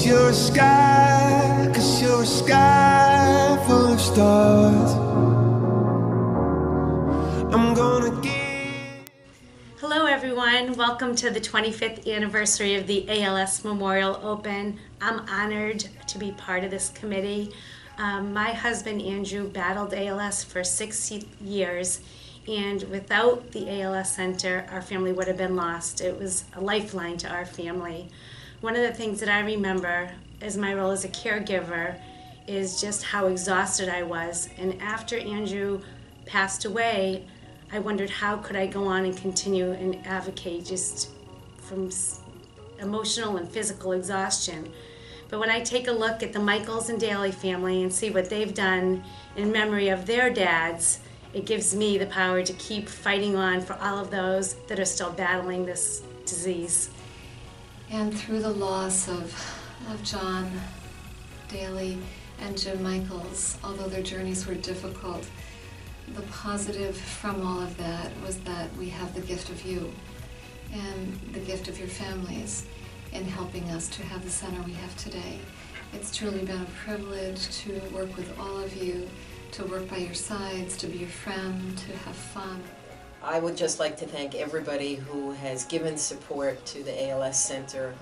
'Cause you're a sky, 'cause you're a sky full of stars. I'm gonna give. Hello everyone, welcome to the 25th anniversary of the ALS Memorial Open. I'm honored to be part of this committee. My husband Andrew battled ALS for 6 years, and without the ALS Center, our family would have been lost. It was a lifeline to our family. One of the things that I remember as my role as a caregiver is just how exhausted I was. And after Andrew passed away, I wondered how could I go on and continue and advocate just from emotional and physical exhaustion. But when I take a look at the Michaels and Daly family and see what they've done in memory of their dads, it gives me the power to keep fighting on for all of those that are still battling this disease. And through the loss of John Daly and Jim Michaels, although their journeys were difficult, the positive from all of that was that we have the gift of you and the gift of your families in helping us to have the center we have today. It's truly been a privilege to work with all of you, to work by your sides, to be your friend, to have fun. I would just like to thank everybody who has given support to the ALS Center,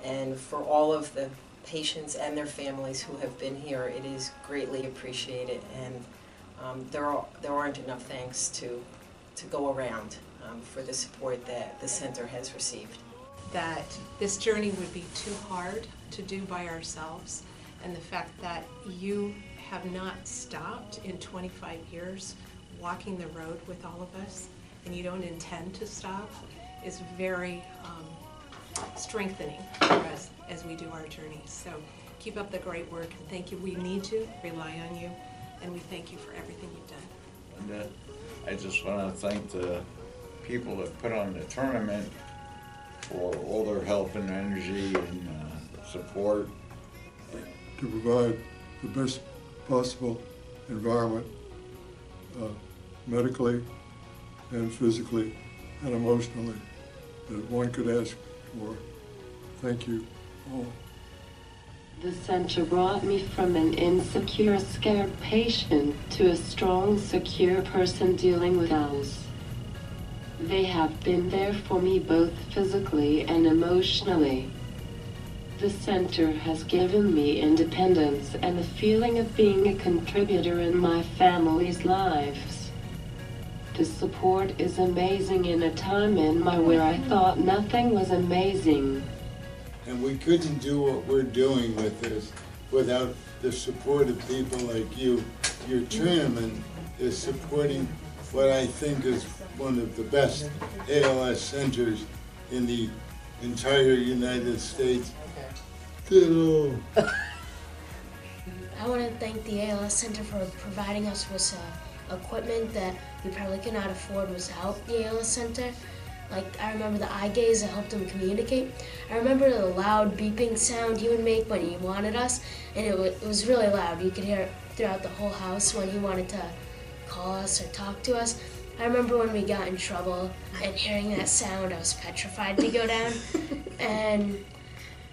and for all of the patients and their families who have been here. It is greatly appreciated, and there aren't enough thanks to go around for the support that the center has received. That this journey would be too hard to do by ourselves, and the fact that you have not stopped in 25 years walking the road with all of us, and you don't intend to stop, is very strengthening for us as we do our journeys. So keep up the great work, and thank you. We need to rely on you, and we thank you for everything you've done. And I just want to thank the people that put on the tournament for all their help and energy and support. To provide the best possible environment, medically and physically and emotionally, that one could ask for. Thank you all. The center brought me from an insecure, scared patient to a strong, secure person dealing with ALS. They have been there for me both physically and emotionally. The center has given me independence and the feeling of being a contributor in my family's lives. The support is amazing in a time where I thought nothing was amazing. And we couldn't do what we're doing with this without the support of people like you. Your tournament is supporting what I think is one of the best ALS centers in the entire United States. Ditto. I want to thank the ALS Center for providing us with equipment that we probably could not afford without the ALS Center. Like, I remember the eye gaze that helped him communicate. I remember the loud beeping sound he would make when he wanted us, and it was really loud. You could hear it throughout the whole house when he wanted to call us or talk to us. I remember when we got in trouble and hearing that sound, I was petrified to go down. And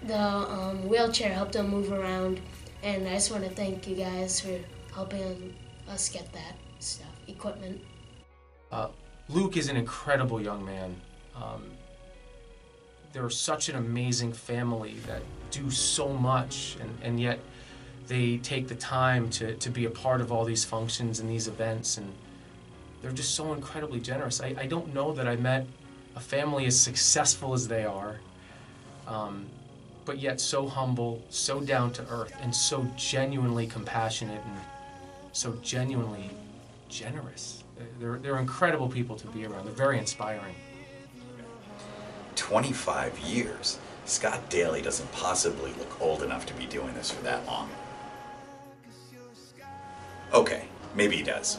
the wheelchair helped him move around, and I just want to thank you guys for helping us get that stuff, equipment. Luke is an incredible young man. They're such an amazing family that do so much, and yet they take the time to be a part of all these functions and these events, and they're just so incredibly generous. I don't know that I met a family as successful as they are, but yet so humble, so down to earth, and so genuinely compassionate and so genuinely generous. They're incredible people to be around. They're very inspiring. 25 years. Scott Daly doesn't possibly look old enough to be doing this for that long. Okay, maybe he does.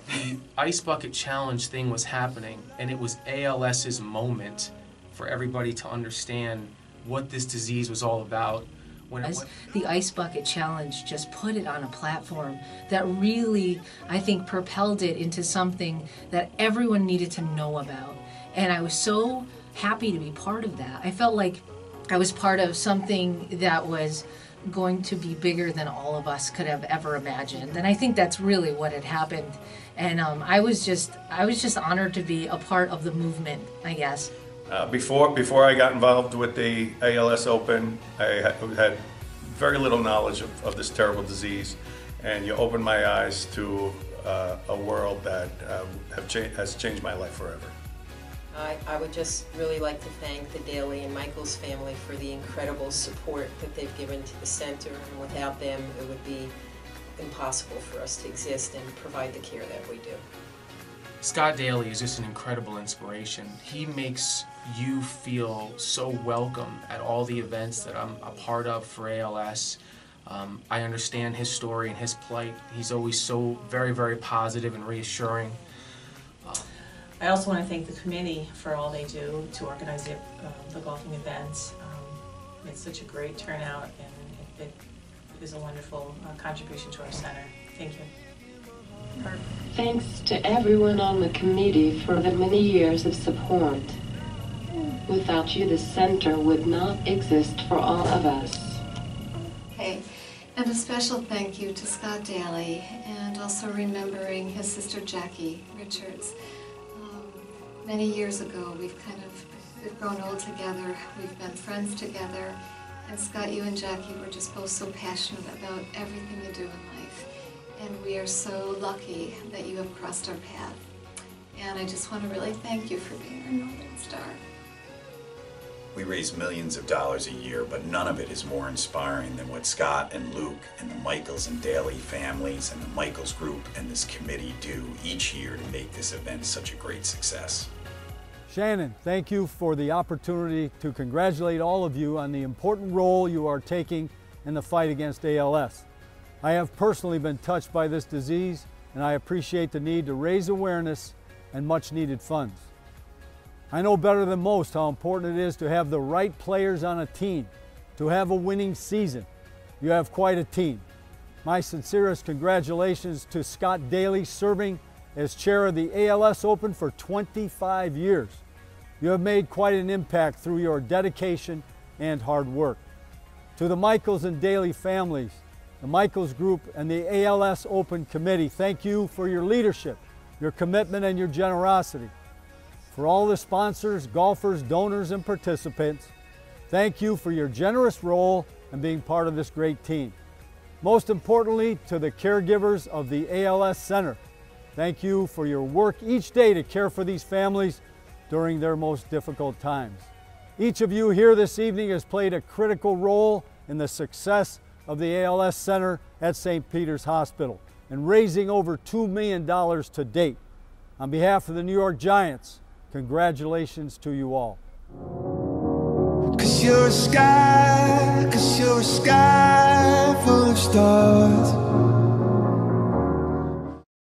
The Ice Bucket Challenge thing was happening, and it was ALS's moment for everybody to understand what this disease was all about. The Ice Bucket Challenge just put it on a platform that really, I think, propelled it into something that everyone needed to know about. And I was so happy to be part of that. I felt like I was part of something that was going to be bigger than all of us could have ever imagined. And I think that's really what had happened. And I was just honored to be a part of the movement, I guess. Before I got involved with the ALS Open, I had very little knowledge of this terrible disease, and you opened my eyes to a world that has changed my life forever. I would just really like to thank the Daly and Michaels family for the incredible support that they've given to the center, and without them it would be impossible for us to exist and provide the care that we do. Scott Daly is just an incredible inspiration. He makes you feel so welcome at all the events that I'm a part of for ALS. I understand his story and his plight. He's always so very, very positive and reassuring. I also want to thank the committee for all they do to organize the golfing events. It's such a great turnout, and it is a wonderful contribution to our center. Thank you. Thanks to everyone on the committee for the many years of support. Without you, the center would not exist for all of us. Okay, and a special thank you to Scott Daly, and also remembering his sister Jackie Richards. Many years ago, we've grown old together, we've been friends together, and Scott, you and Jackie were just both so passionate about everything you do in life, and we are so lucky that you have crossed our path. And I just want to really thank you for being our Northern Star. We raise millions of dollars a year, but none of it is more inspiring than what Scott and Luke and the Michaels and Daly families and the Michaels Group and this committee do each year to make this event such a great success. Shannon, thank you for the opportunity to congratulate all of you on the important role you are taking in the fight against ALS. I have personally been touched by this disease, and I appreciate the need to raise awareness and much needed funds. I know better than most how important it is to have the right players on a team, to have a winning season. You have quite a team. My sincerest congratulations to Scott Daly, serving as chair of the ALS Open for 25 years. You have made quite an impact through your dedication and hard work. To the Michaels and Daly families, the Michaels Group, and the ALS Open Committee, thank you for your leadership, your commitment, and your generosity. For all the sponsors, golfers, donors, and participants, thank you for your generous role in being part of this great team. Most importantly, to the caregivers of the ALS Center, thank you for your work each day to care for these families during their most difficult times. Each of you here this evening has played a critical role in the success of the ALS Center at St. Peter's Hospital and raising over $2 million to date. On behalf of the New York Giants, congratulations to you all. 'Cause you're a sky full of stars.